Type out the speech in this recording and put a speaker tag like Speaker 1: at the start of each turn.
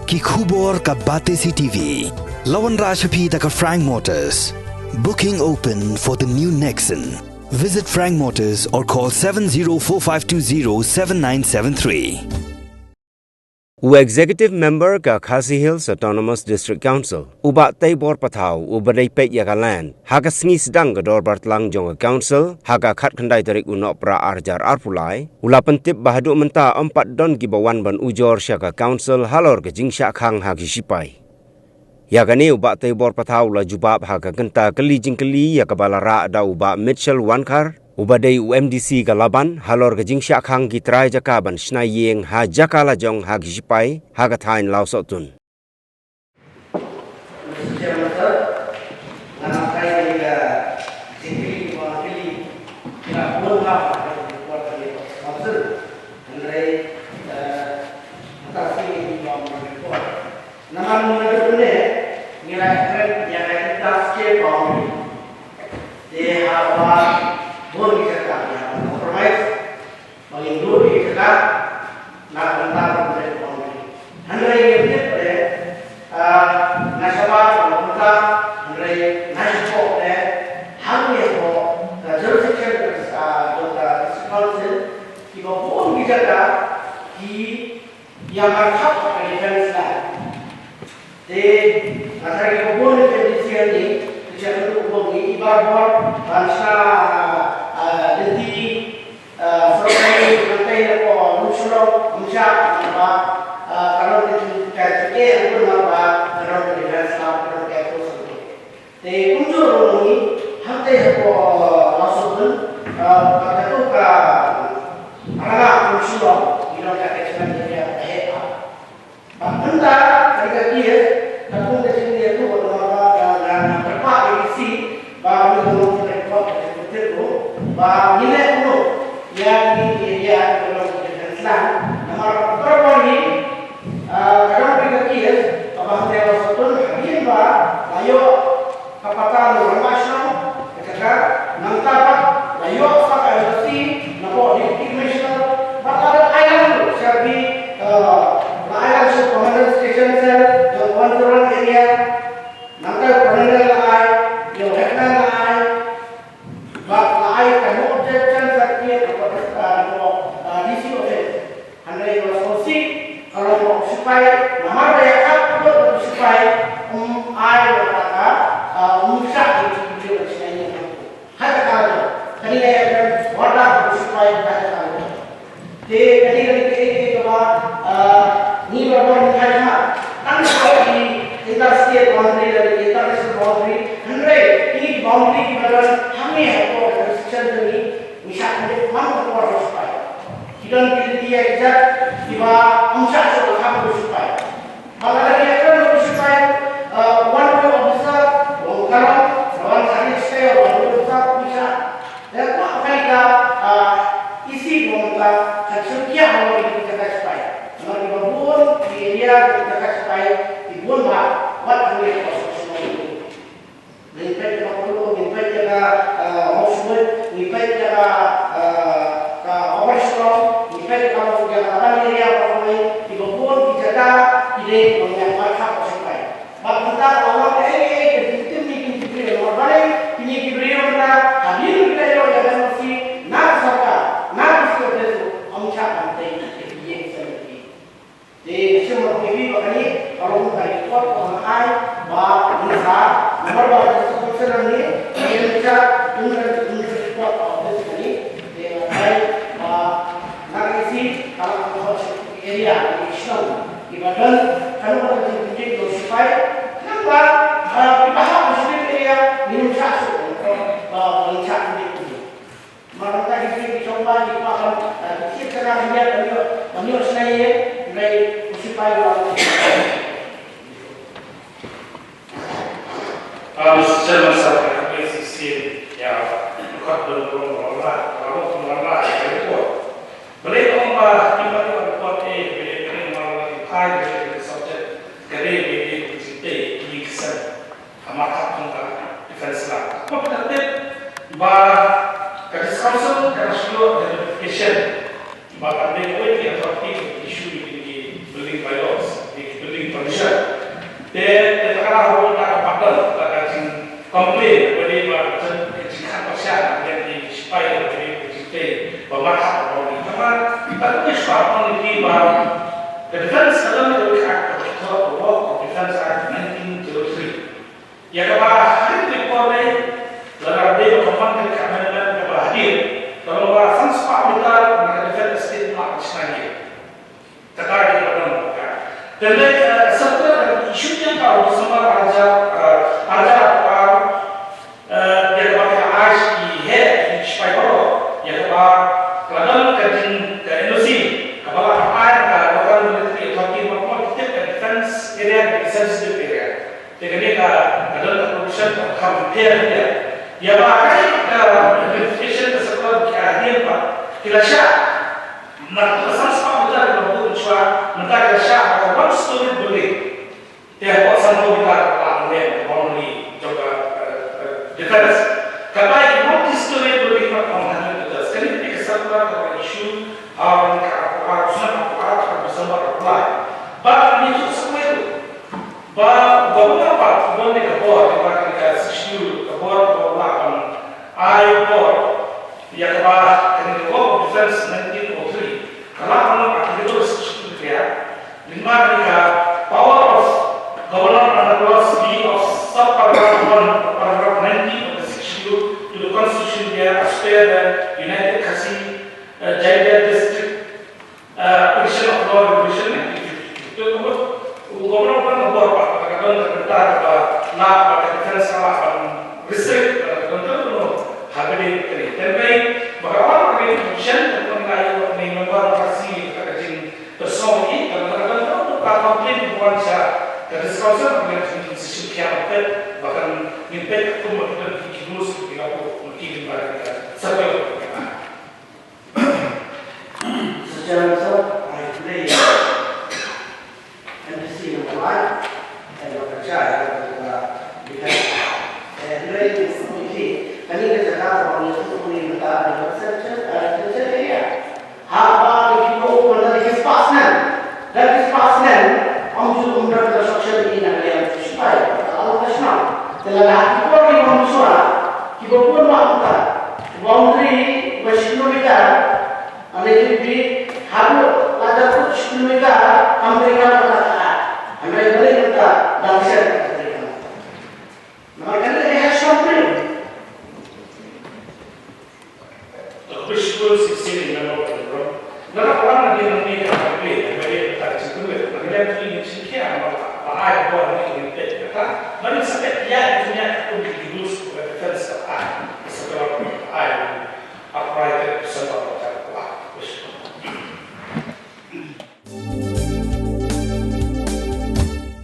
Speaker 1: ki khubor ka bate CTV. Lawan Rajaphi ka Frank Motors. Booking open for the new Nexon. Visit Frank Motors or call 7045207973.
Speaker 2: Executive member ka Khasi Hills Autonomous District Council uba Taibor Patau ubadai pet yakalan haga singi sedang gador bartlang jong council haga khat khandai tarik unok pra arjar arpulai ula pentip bahadu menta 4 don gibawan ban ujor syaka council halor ke jingsya khang hagi sipai yakani uba Taibor Patau la jubab haga genta keli jingkeli yakabalara ada uba Mitchell Wankar ubadai UMDC Galaban halor gajing syakhang gitrai jakaban snayeng ha jakala jong ha gisipai ha gathain lausotun
Speaker 3: But they already have issue with the building bylaws, the building dan serta isu yang kau bersama aja dia pakai ais di head di supaya baru ya kalau kerjin ke Indonesia kalau air kalau military authority maupun kita defense area sensitive area jadi ada production compare dia ya pakai verification tersebut keahlian pak kilasya nak sama betul betul cuma mentah kilasya atau one story building dia buat sama kita lakukan only coba defense kalau multi story building macam mana itu sekali kita kesalahan kalau isu harusnya bersama apply but ini semua itu beberapa benda kebor kita isu kebor beberapa I board yang kini kebor defense 1903 kalau kita itu dia lima mereka power of government under clause B of subparagraph 1 paragraph 19 of the 6th schedule to the constitution here as per the United Khasi Jaidah district petition of law revolution 1950 itu government pun ngebor pak katakan terbentar nak pada defense akan restrict contoh habis ini dan baik bagaimana kami petition untuk mengayu member fraksi kajing bersama ini kalau untuk komplain bukan saja kediskusian dengan institusi kiamat bahkan impact kemudian dikimus bila mungkin pada sampai
Speaker 4: secara besar I play NPC number 1 dan bekerja juga dari institusi kami kerja orang itu meminta research area apa kita mengenai kesepakatan dan kesepakatan untuk membuat construction ini adalah supaya kalau nasional telah kita beri manusia kita pun mahuta boundary kilometer Alih lebih harus ada 100 kilometer Amerika berkata, Amerika berkata dahsyat Amerika. Mereka ini harus sampai.
Speaker 3: Visual 16 memang betul. Nara orang lagi nanti akan beli, mereka tak cukup. Mereka beli sekian, apa ayat buat ini kita.